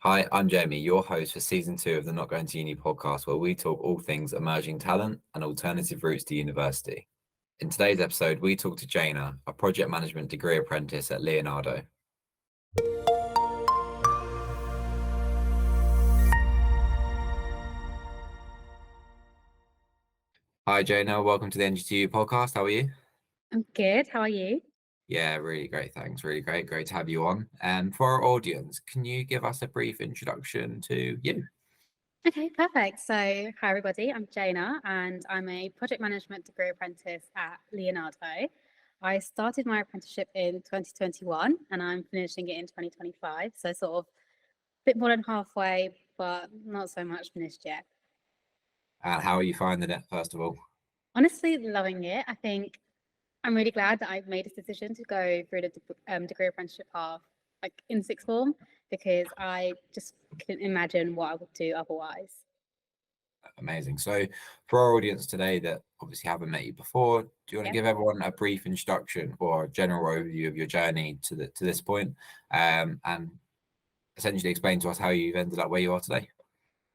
Hi, I'm Jamie, your host for season 2 of the Not Going to Uni podcast, where we talk all things emerging talent and alternative routes to university. In today's episode, we talk to Jainna, a project management degree apprentice at Leonardo. Hi, Jainna, welcome to the NGTU podcast. How are you? I'm good. How are you? Yeah, really great. Thanks. Really great. Great to have you on. And for our audience, can you give us a brief introduction to you? Okay, perfect. So, hi everybody. I'm Jaina, and I'm a project management degree apprentice at Leonardo. I started my apprenticeship in 2021, and I'm finishing it in 2025. So, sort of a bit more than halfway, but not so much finished yet. And how are you finding it, first of all? Honestly, loving it. I think I'm really glad that I've made this decision to go through the degree apprenticeship path, like in sixth form, because I just couldn't imagine what I would do otherwise. Amazing. So, for our audience today that obviously haven't met you before, do you want to Yeah. give everyone a brief introduction or a general overview of your journey to this point, and essentially explain to us how you've ended up where you are today?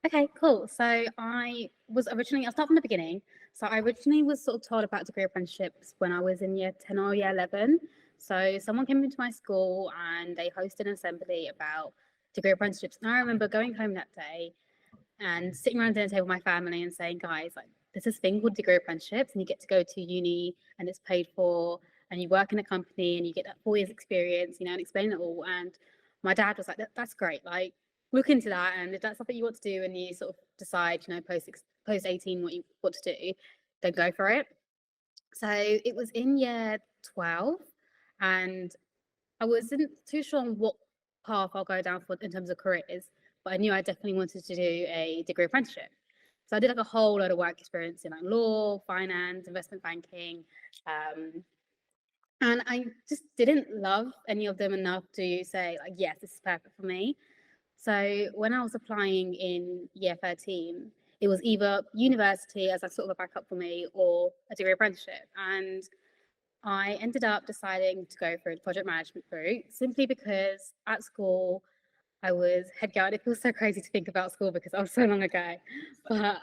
Okay, cool. So I'll start from the beginning. So I originally was sort of told about degree apprenticeships when I was in year 10 or year 11. So someone came into my school and they hosted an assembly about degree apprenticeships. And I remember going home that day and sitting around the dinner table with my family and saying, guys, like there's this thing called degree apprenticeships and you get to go to uni and it's paid for and you work in a company and you get that 4 years experience, and explain it all. And my dad was like, that's great. Like look into that. And if that's something you want to do and you sort of decide, post 18 what you want to do, then go for it. So it was in year 12 and I wasn't too sure on what path I'll go down for in terms of careers, but I knew I definitely wanted to do a degree apprenticeship. So I did like a whole load of work experience in like law, finance, investment banking, um, and I just didn't love any of them enough to say like, yes, this is perfect for me. So when I was applying in year 13, it was either university as a sort of a backup for me or a degree apprenticeship, and I ended up deciding to go for the project management route simply because at school I was head girl. It feels so crazy to think about school because I was so long ago. But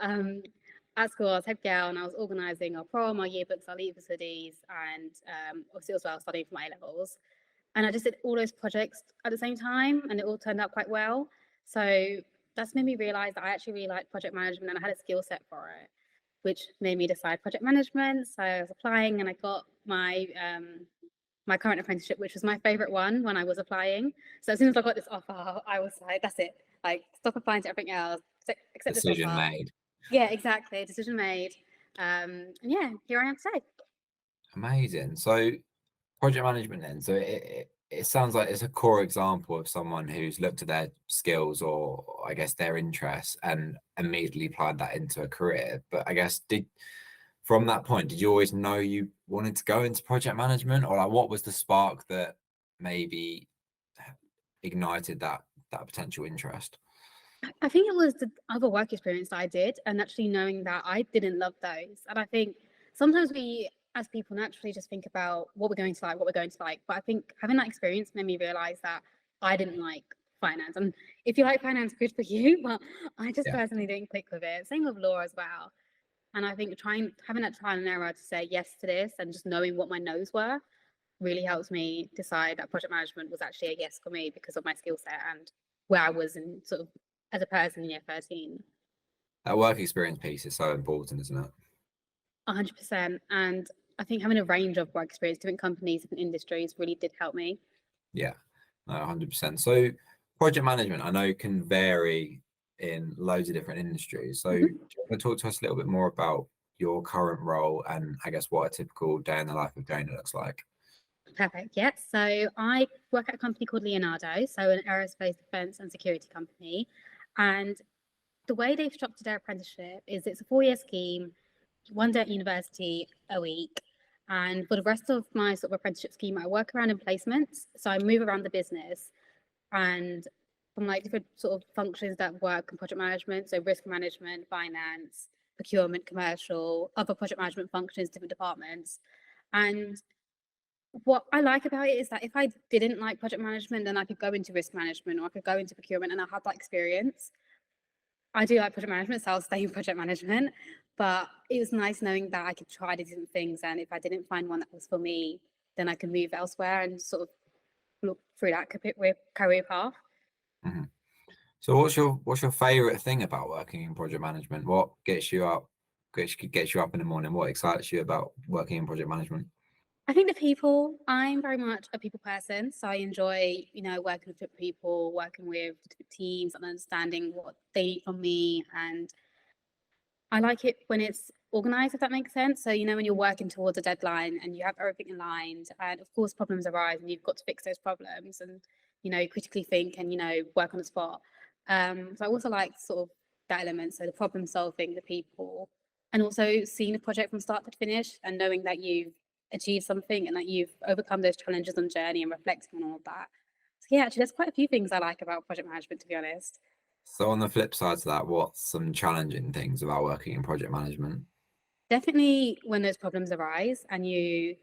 at school I was head girl and I was organising our prom, our yearbooks, our leavers hoodies, and obviously as well studying for my A levels. And I just did all those projects at the same time, and it all turned out quite well. So that's made me realise that I actually really liked project management and I had a skill set for it, which made me decide project management. So I was applying and I got my current apprenticeship, which was my favorite one when I was applying. So as soon as I got this offer, I was like, that's it. Like stop applying to everything else, accept this Decision offer. made. Yeah, exactly. Decision made. And yeah, here I am today. Amazing. So, project management then. So it sounds like it's a core example of someone who's looked at their skills or I guess their interests and immediately applied that into a career. But I guess did from that point, did you always know you wanted to go into project management, or like what was the spark that maybe ignited that potential interest? I think it was the other work experience that I did, and actually knowing that I didn't love those. And I think sometimes we, as people, naturally just think about what we're going to like, what we're going to like. But I think having that experience made me realize that I didn't like finance. And if you like finance, good for you. But I just Yeah. personally didn't click with it. Same with law as well. And I think having that trial and error to say yes to this and just knowing what my no's were really helped me decide that project management was actually a yes for me because of my skill set and where I was in sort of as a person in year 13. That work experience piece is so important, isn't it? 100%. And I think having a range of work experience, different companies, different industries really did help me. Yeah, no, 100%. So project management, I know can vary in loads of different industries. So do Mhm. you want to talk to us a little bit more about your current role and I guess what a typical day in the life of Jainna looks like? Perfect. Yeah. So I work at a company called Leonardo, so an aerospace defense and security company. And the way they've structured their apprenticeship is it's a 4 year scheme, 1 day at university a week. And for the rest of my sort of apprenticeship scheme, I work around in placements. So I move around the business and from like different sort of functions that work in project management. So risk management, finance, procurement, commercial, other project management functions, different departments. And What I like about it is that if I didn't like project management, then I could go into risk management or I could go into procurement, and I had that experience. I do like project management, so I'll stay in project management. But it was nice knowing that I could try the different things, and if I didn't find one that was for me, then I could move elsewhere and sort of look through that career path. Mhm. So what's your favorite thing about working in project management? What gets you up in the morning? What excites you about working in project management? I think the people, I'm very much a people person. So I enjoy, working with different people, working with different teams and understanding what they need from me. And I like it when it's organized, if that makes sense. So, when you're working towards a deadline and you have everything aligned, and of course, problems arise and you've got to fix those problems and, critically think and, work on the spot. So I also like sort of that element. So the problem solving, the people, and also seeing the project from start to finish and knowing that you've achieved something and that you've overcome those challenges on journey and reflecting on all of that. So yeah, actually, there's quite a few things I like about project management, to be honest. So on the flip side to that, what's some challenging things about working in project management? Definitely when those problems arise and you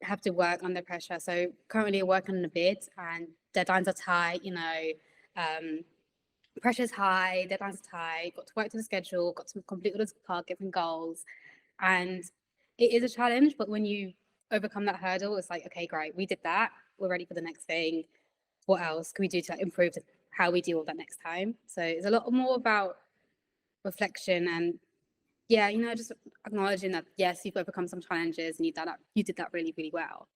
have to work under pressure. So currently working on a bid and deadlines are tight, pressure's high, deadlines are tight, got to work to the schedule, got to complete all the targets and goals. And it is a challenge, but when you overcome that hurdle, it's like, okay, great, we did that. We're ready for the next thing. What else can we do to improve how we deal with that next time? So it's a lot more about reflection and yeah, just acknowledging that yes, you've overcome some challenges and you did that really, really well.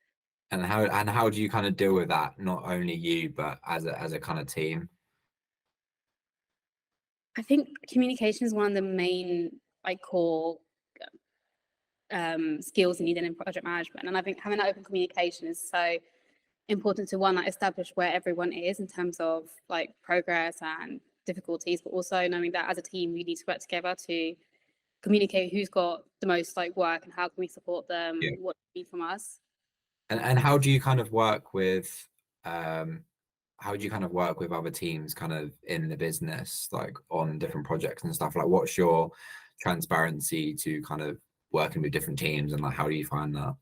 And how do you kind of deal with that? Not only you, but as a kind of team. I think communication is one of the main core skills needed in project management, and I think having that open communication is so important to establish where everyone is in terms of progress and difficulties, but also knowing that as a team we need to work together to communicate who's got the most work and how can we support them, Yeah. what they need from us. And how do you kind of work with how do you kind of work with other teams kind of in the business, like on different projects and stuff? Like what's your transparency to kind of working with different teams, and like how do you find that?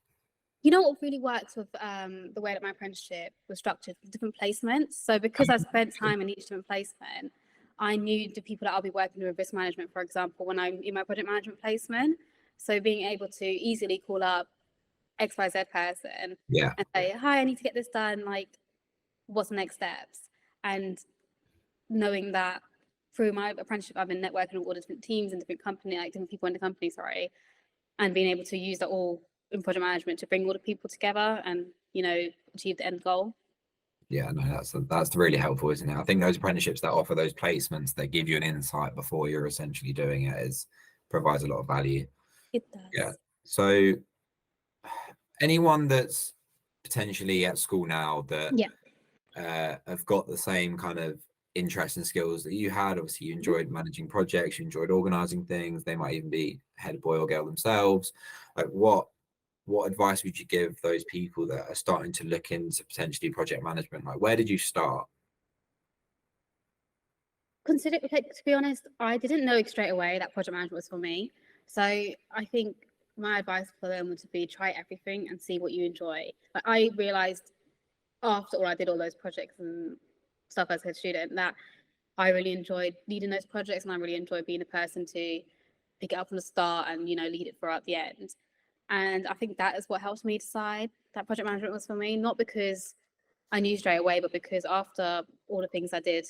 What really works with the way that my apprenticeship was structured, different placements. So because I spent time in each different placement, I knew the people that I'll be working with risk management, for example, when I'm in my project management placement. So being able to easily call up XYZ person Yeah. and say, hi, I need to get this done. What's the next steps? And knowing that through my apprenticeship, I've been networking with all the different teams and different different people in the company, sorry, and being able to use that all in project management to bring all the people together and achieve the end goal. Yeah, no, that's really helpful, isn't it? I think those apprenticeships that offer those placements that give you an insight before you're essentially doing it is provides a lot of value. It does. Yeah. So anyone that's potentially at school now that have got the same kind of interests and skills that you had, obviously you enjoyed managing projects, you enjoyed organizing things, they might even be head boy or girl themselves. Like what advice would you give those people that are starting to look into potentially project management? Like where did you start? To be honest, I didn't know straight away that project management was for me. So I think my advice for them would be try everything and see what you enjoy. I realized after all I did all those projects and stuff as a student that I really enjoyed leading those projects and I really enjoyed being a person to pick it up from the start and lead it throughout the end. And I think that is what helped me decide that project management was for me, not because I knew straight away, but because after all the things I did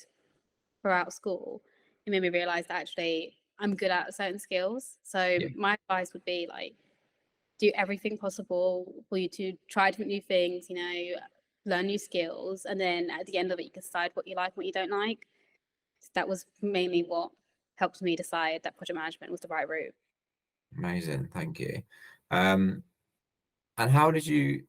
throughout school, it made me realize that actually I'm good at certain skills. So my advice would be do everything possible for you to try different new things, learn new skills, and then at the end of it, you can decide what you like and what you don't like. So that was mainly what helped me decide that project management was the right route. Amazing, thank you. And how did you,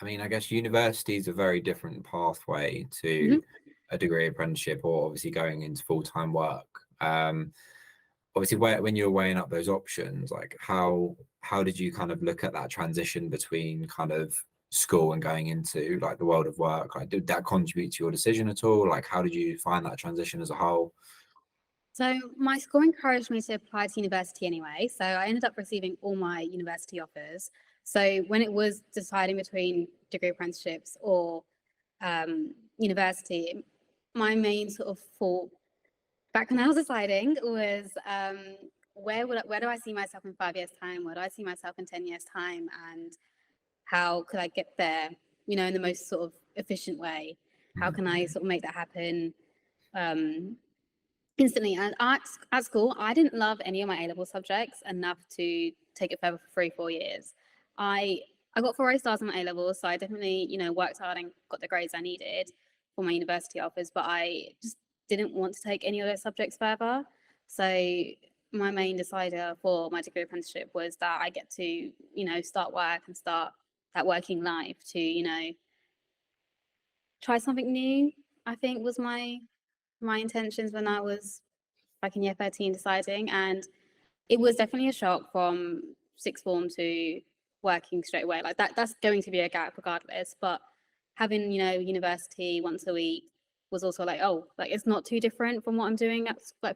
I mean, I guess university is a very different pathway to a degree apprenticeship or obviously going into full-time work. Obviously when you were weighing up those options, like how did you kind of look at that transition between kind of school and going into like the world of work? Like did that contribute to your decision at all? Like how did you find that transition as a whole? So my school encouraged me to apply to university anyway. So I ended up receiving all my university offers. So when it was deciding between degree apprenticeships or university, my main sort of thought back when I was deciding was where do I see myself in 5 years' time? Where do I see myself in 10 years' time? And how could I get there, in the most sort of efficient way? How can I sort of make that happen instantly? And at school, I didn't love any of my A-level subjects enough to take it further for 3-4 years. I got 4 A stars in my A-levels, so I definitely, worked hard and got the grades I needed for my university offers, but I just didn't want to take any of those subjects further. So my main decider for my degree apprenticeship was that I get to, start work and start that working life to, try something new, I think was my intentions when I was back in year 13 deciding. And it was definitely a shock from sixth form to working straight away. Like that's going to be a gap regardless. But having, university once a week was also like, oh, like it's not too different from what I'm doing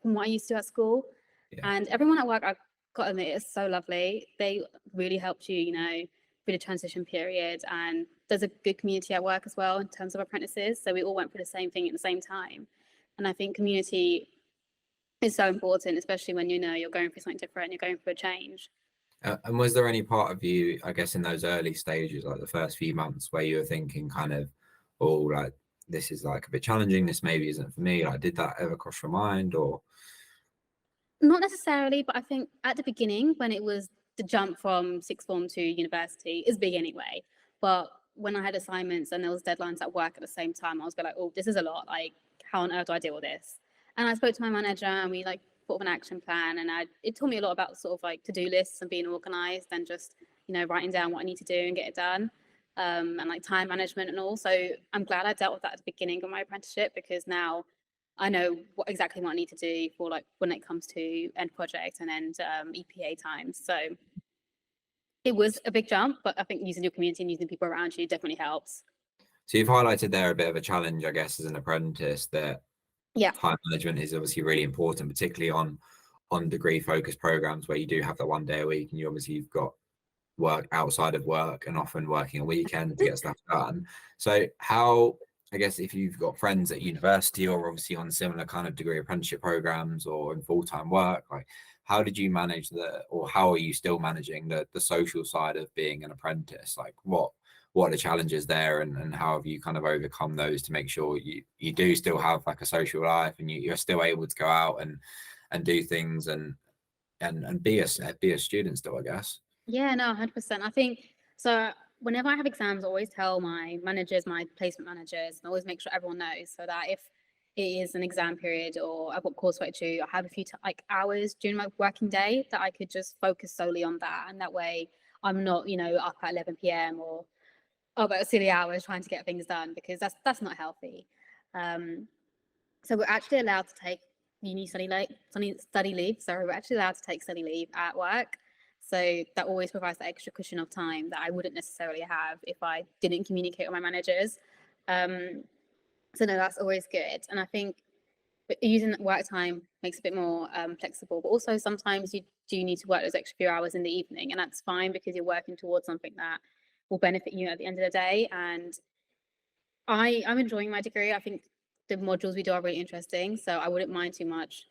from what I used to at school. Yeah. And everyone at work, I've got to admit, is so lovely. They really helped you, through the transition period. And there's a good community at work as well in terms of apprentices. So we all went through the same thing at the same time. And I think community is so important, especially when you're going through something different, you're going through a change. And was there any part of you, I guess, in those early stages, like the first few months, where you were thinking kind of, oh, like this is like a bit challenging, this maybe isn't for me? Like, did that ever cross your mind? Or not necessarily, but I think at the beginning, when it was the jump from sixth form to university, is big anyway. But when I had assignments and there was deadlines at work at the same time, I was like, oh, this is a lot. Like, how on earth do I deal with this? And I spoke to my manager and we thought of an action plan, and it taught me a lot about sort of like to-do lists and being organized and just, writing down what I need to do and get it done, and like time management and all. So I'm glad I dealt with that at the beginning of my apprenticeship, because now I know exactly what I need to do for like when it comes to end project and end EPA times. So it was a big jump, but I think using your community and using people around you definitely helps. So you've highlighted there a bit of a challenge, I guess, as an apprentice, that time management is obviously really important, particularly on degree focused programs where you do have that 1 day a week, and you've got work outside of work and often working a weekend to get stuff done. So how, I guess, if you've got friends at university or obviously on similar kind of degree apprenticeship programs or in full-time work, like how did you manage or how are you still managing the social side of being an apprentice? Like what are the challenges there, and how have you kind of overcome those to make sure you do still have like a social life and you're still able to go out and do things and be a student still, I guess? Yeah, no, 100%. I think so. Whenever I have exams, I always tell my managers, my placement managers, and always make sure everyone knows, so that if it is an exam period or I've got coursework to do, I have a few hours during my working day that I could just focus solely on that, and that way I'm not, up at 11 p.m. or about silly hours trying to get things done, because that's not healthy. So we're actually allowed to take study leave. So we're actually allowed to take study leave at work. So that always provides that extra cushion of time that I wouldn't necessarily have if I didn't communicate with my managers. So no, that's always good. And I think using work time makes it a bit more flexible, but also sometimes you do need to work those extra few hours in the evening, and that's fine because you're working towards something that will benefit you at the end of the day. And I'm enjoying my degree. I think the modules we do are really interesting, so I wouldn't mind too much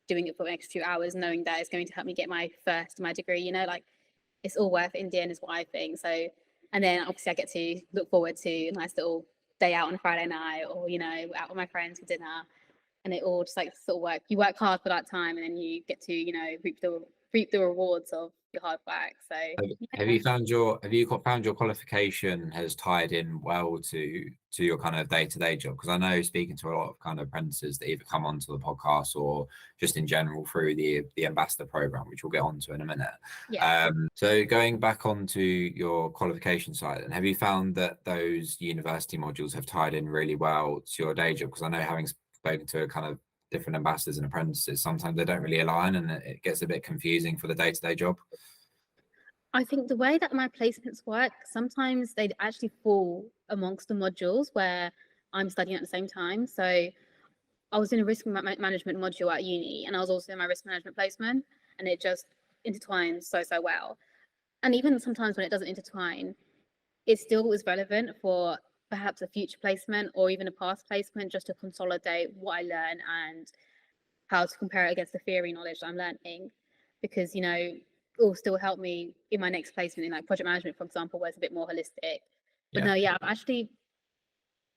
doing it for the next few hours, knowing that it's going to help me get my degree, like it's all worth it in the end is what I think. So, and then obviously I get to look forward to a nice little day out on a Friday night, or, out with my friends for dinner, and it all just like sort of work. You work hard for that time, and then you get to, reap the rewards of your hard work. So have you found your qualification has tied in well to your kind of day-to-day job? Because I know, speaking to a lot of kind of apprentices that either come onto the podcast or just in general through the ambassador program, which we'll get onto in a minute. So going back onto your qualification side, and have you found that those university modules have tied in really well to your day job? Because I know, having spoken to kind of different ambassadors and apprentices, sometimes they don't really align and it gets a bit confusing for the day-to-day job. I think the way that my placements work, sometimes they actually fall amongst the modules where I'm studying at the same time. So I was in a risk management module at uni, and I was also in my risk management placement, and it just intertwines so well. And even sometimes when it doesn't intertwine, it still is relevant for perhaps a future placement or even a past placement, just to consolidate what I learn and how to compare it against the theory knowledge that I'm learning, because it will still help me in my next placement in like project management, for example, where it's a bit more holistic. But Yeah. no, yeah, I've actually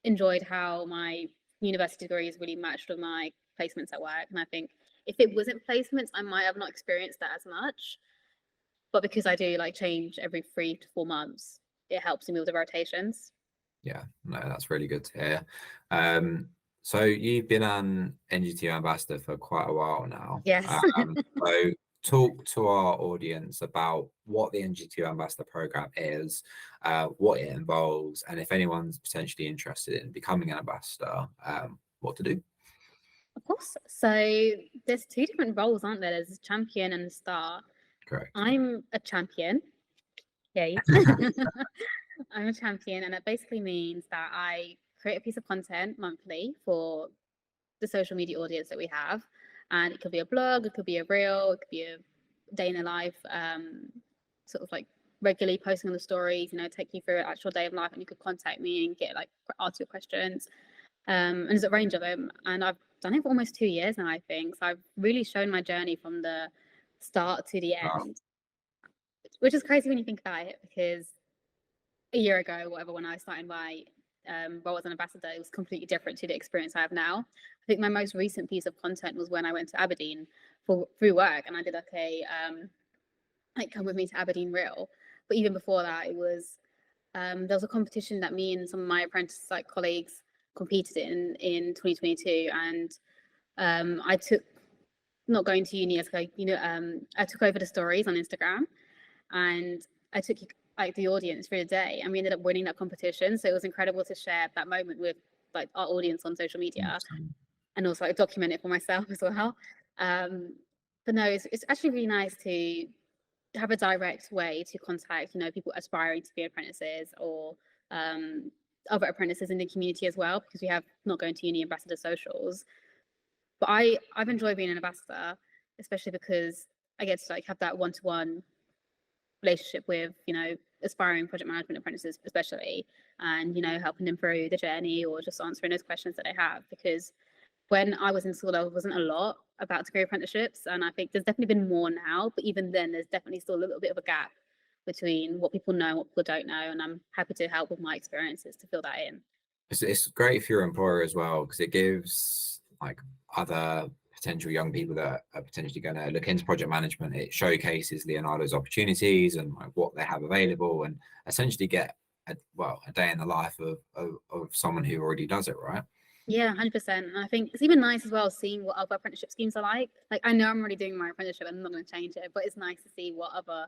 enjoyed how my university degree is really matched with my placements at work. And I think if it wasn't placements, I might have not experienced that as much. But because I do like change every 3 to 4 months, it helps me with the rotations. Yeah, no, that's really good to hear. So you've been an NGTO ambassador for quite a while now. Yes. So talk to our audience about what the NGTO ambassador program is, what it involves, and if anyone's potentially interested in becoming an ambassador, what to do. Of course. So there's two different roles, aren't there? There's a champion and a star. Correct. I'm a champion. Yay. I'm a champion, and it basically means that I create a piece of content monthly for the social media audience that we have. And it could be a blog, it could be a reel, it could be a day in a life, sort of like regularly posting on the stories, take you through an actual day of life, and you could contact me and get like ask your questions. And there's a range of them. And I've done it for almost 2 years now, I think. So I've really shown my journey from the start to the Wow. end, which is crazy when you think about it, because a year ago, whatever, when I started my role as an ambassador, it was completely different to the experience I have now. I think my most recent piece of content was when I went to Aberdeen through work, and I did like come with me to Aberdeen reel. But even before that, it was there was a competition that me and some of my apprentice colleagues competed in 2022, and I took, not going to uni as I took over the stories on Instagram, and I took like the audience through the day, and we ended up winning that competition. So it was incredible to share that moment with like our audience on social media, and also like document it for myself as well. But no, it's actually really nice to have a direct way to contact people aspiring to be apprentices, or other apprentices in the community as well, because we have Not Going to Uni ambassador socials. But I've enjoyed being an ambassador, especially because I get to like have that one-to-one relationship with aspiring project management apprentices, especially, and helping them through the journey, or just answering those questions that they have. Because when I was in school, there wasn't a lot about degree apprenticeships, and I think there's definitely been more now, but even then there's definitely still a little bit of a gap between what people know and what people don't know, and I'm happy to help with my experiences to fill that in. It's great for your employer as well, because it gives like other potential young people that are potentially going to look into project management. It showcases Leonardo's opportunities and like what they have available, and essentially get a day in the life of someone who already does it, right? Yeah, 100%. And I think it's even nice as well seeing what other apprenticeship schemes are like. Like, I know I'm already doing my apprenticeship and I'm not going to change it, but it's nice to see what other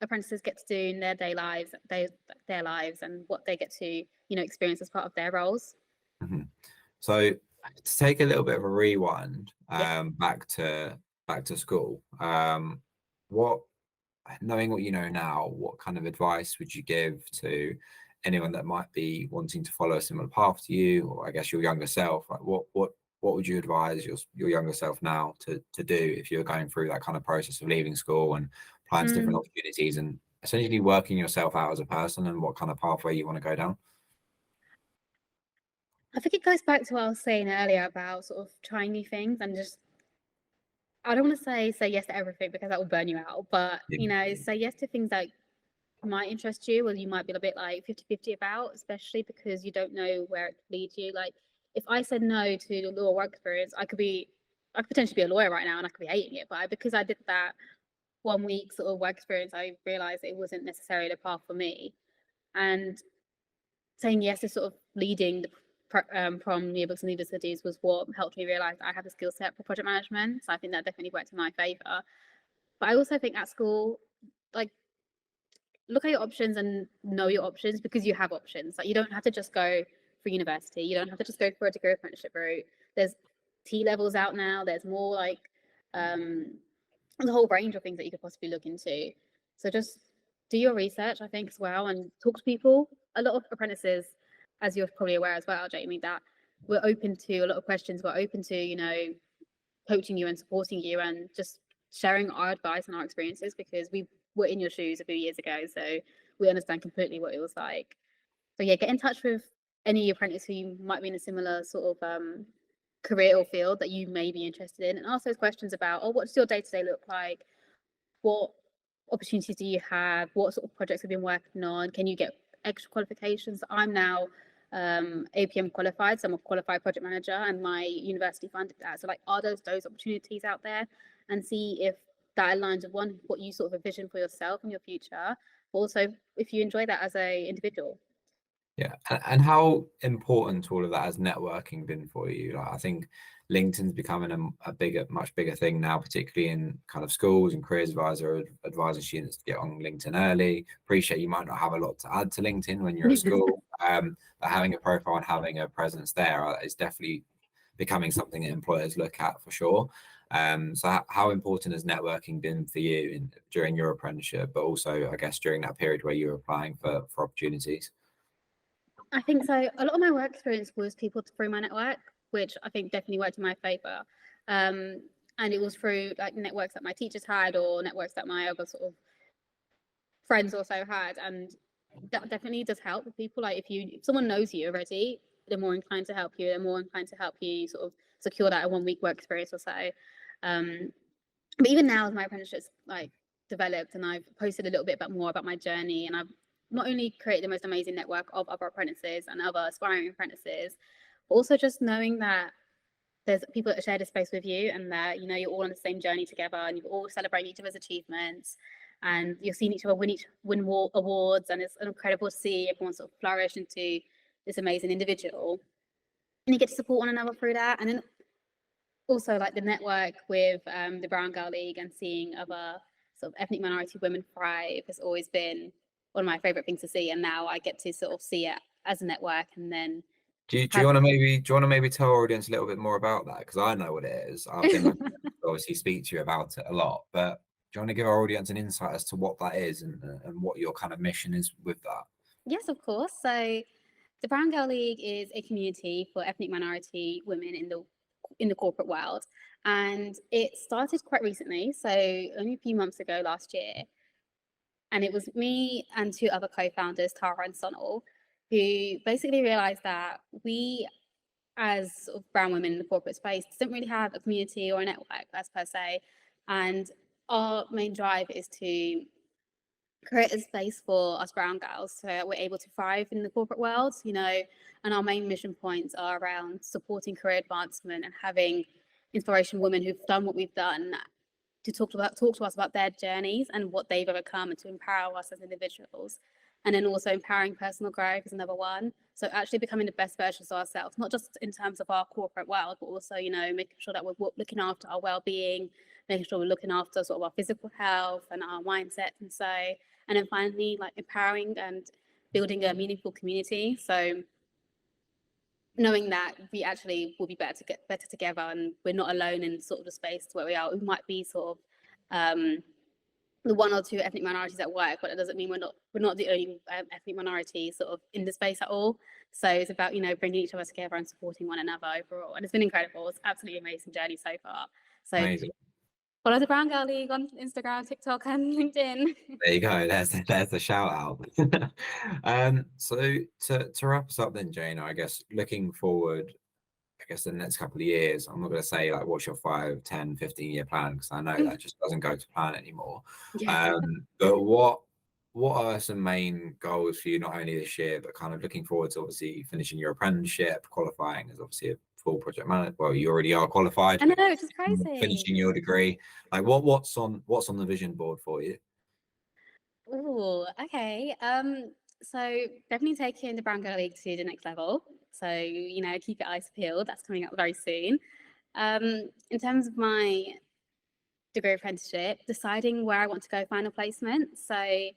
apprentices get to do in their their lives, and what they get to experience as part of their roles. Mm-hmm. So to take a little bit of a rewind, Yeah. back to school, what, knowing what you know now, what kind of advice would you give to anyone that might be wanting to follow a similar path to you, or I guess your younger self? Like what would you advise your younger self now to do if you're going through that kind of process of leaving school and applying to different opportunities and essentially working yourself out as a person, and what kind of pathway you want to go down? I think it goes back to what I was saying earlier about sort of trying new things, and just, I don't want to say yes to everything, because that will burn you out, but say yes to things that might interest you, or you might be a bit like 50-50 about, especially because you don't know where it could lead you. Like, if I said no to the law work experience, I could potentially be a lawyer right now, and I could be hating it. But because I did that 1 week sort of work experience, I realized it wasn't necessarily the path for me. And saying yes to sort of leading the prom yearbooks and leader studies was what helped me realize I have the skill set for project management. So I think that definitely worked in my favor. But I also think at school, like, look at your options and know your options, because you have options. Like, you don't have to just go for university. You don't have to just go for a degree apprenticeship route. There's T levels out now. There's more like there's a whole range of things that you could possibly look into. So just do your research, I think, as well, and talk to people. A lot of apprentices, as you're probably aware as well, Jamie, that we're open to a lot of questions. We're open to coaching you and supporting you, and just sharing our advice and our experiences, because we were in your shoes a few years ago, so we understand completely what it was like. So yeah, get in touch with any apprentice who you might be in a similar sort of career or field that you may be interested in, and ask those questions about, oh, what does your day-to-day look like? What opportunities do you have? What sort of projects have you been working on? Can you get extra qualifications? I'm now APM qualified, so I'm a qualified project manager, and my university funded that. So like, are those opportunities out there? And see if that aligns with one, what you sort of envision for yourself in your future, but also if you enjoy that as a individual. Yeah, and how important all of that has networking been for you? Like, I think LinkedIn's becoming a bigger, much bigger thing now, particularly in kind of schools and careers advising students to get on LinkedIn early. Appreciate you might not have a lot to add to LinkedIn when you're at school, but having a profile and having a presence there is definitely becoming something that employers look at for sure. So how important has networking been for you during your apprenticeship, but also I guess during that period where you were applying for opportunities? I think so. A lot of my work experience was people through my network, which I think definitely worked in my favor. And it was through like networks that my teachers had, or networks that my other sort of friends also had. And that definitely does help with people. Like if someone knows you already, they're more inclined to help you. They're more inclined to help you sort of secure that 1 week work experience or so. But even now, as my apprenticeship's like developed, and I've posted a little bit more about my journey, and I've not only created the most amazing network of other apprentices and other aspiring apprentices, but also just knowing that there's people that share the space with you, and that you're all on the same journey together, and you're all celebrating each other's achievements, and you're seeing each other win more awards, and it's incredible to see everyone sort of flourish into this amazing individual, and you get to support one another through that. And then also like the network with the Brown Girl League, and seeing other sort of ethnic minority women thrive has always been one of my favorite things to see. And now I get to sort of see it as a network. And then Do you want to maybe tell our audience a little bit more about that? Because I know what it is. I've been lucky to obviously speak to you about it a lot, but do you want to give our audience an insight as to what that is, and what your kind of mission is with that? Yes, of course. So the Brown Girl League is a community for ethnic minority women in the corporate world, and it started quite recently, so only a few months ago last year. And it was me and 2 other co-founders, Tara and Sonal, who basically realized that we, as sort of brown women in the corporate space, didn't really have a community or a network as per se. And our main drive is to create a space for us brown girls so that we're able to thrive in the corporate world, and our main mission points are around supporting career advancement and having inspirational women who've done what we've done to talk to us about their journeys and what they've overcome, and to empower us as individuals. And then also empowering personal growth is another one. So actually becoming the best versions of ourselves, not just in terms of our corporate world, but also, making sure that we're looking after our well-being, making sure we're looking after sort of our physical health and our mindset. And then finally, like empowering and building a meaningful community. So knowing that we actually will be better together, and we're not alone in sort of the space where we are. We might be sort of the 1 or 2 ethnic minorities at work, but it doesn't mean we're not the only ethnic minority sort of in the space at all. So it's about bringing each other together and supporting one another overall, and it's been incredible. It's absolutely amazing journey so far. So Amazing. follow the Brown Girl League on Instagram, TikTok, and LinkedIn. There you go. There's the shout out. So to wrap us up then, Jainna, I guess looking forward, I guess the next couple of years, I'm not going to say like what's your 5, 10, 15-year plan, because I know that just doesn't go to plan anymore. Yeah. But what are some main goals for you, not only this year, but kind of looking forward to obviously finishing your apprenticeship, qualifying as obviously a full project manager? Well, you already are qualified. I know, it's just crazy. Finishing your degree, like what's on the vision board for you? Oh, okay. So definitely taking the Brown Girl League to the next level. So, keep your eyes peeled. That's coming up very soon. In terms of my degree apprenticeship, deciding where I want to go final placement. So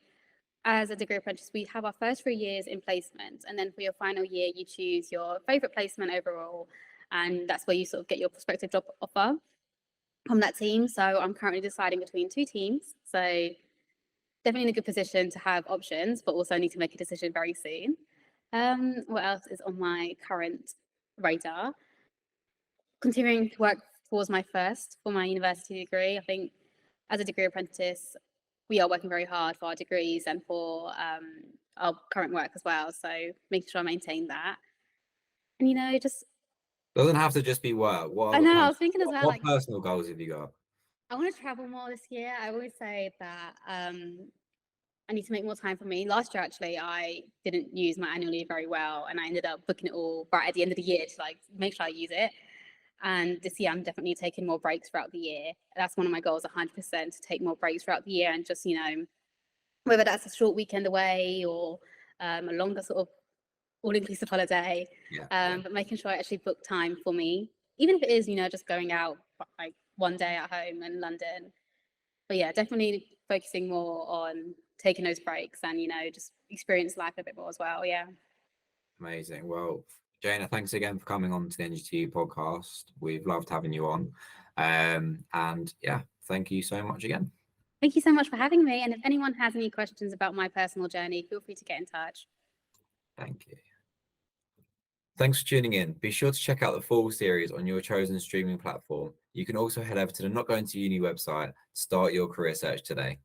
as a degree apprentice, we have our first 3 years in placement, and then for your final year, you choose your favorite placement overall. And that's where you sort of get your prospective job offer from that team. So I'm currently deciding between 2 teams. So definitely in a good position to have options, but also need to make a decision very soon. What else is on my current radar? Continuing to work towards my university degree. I think as a degree apprentice, we are working very hard for our degrees and for our current work as well. So making sure I maintain that. And, just, Doesn't have to just be work. What I other know, I kind was thinking as well, what like, personal goals have you got? I want to travel more this year. I always say that I need to make more time for me. Last year, actually, I didn't use my annual leave very well, and I ended up booking it all right at the end of the year to like make sure I use it. And this year, I'm definitely taking more breaks throughout the year. That's one of my goals, 100%, to take more breaks throughout the year and just, whether that's a short weekend away or a longer sort of all-inclusive holiday, Yeah. but making sure I actually book time for me, even if it is, just going out like one day at home in London. But yeah, definitely focusing more on taking those breaks and, just experience life a bit more as well. Yeah. Amazing. Well, Jainna, thanks again for coming on to the NGTU podcast. We've loved having you on. And yeah, thank you so much again. Thank you so much for having me. And if anyone has any questions about my personal journey, feel free to get in touch. Thank you. Thanks for tuning in. Be sure to check out the full series on your chosen streaming platform. You can also head over to the Not Going to Uni website to start your career search today.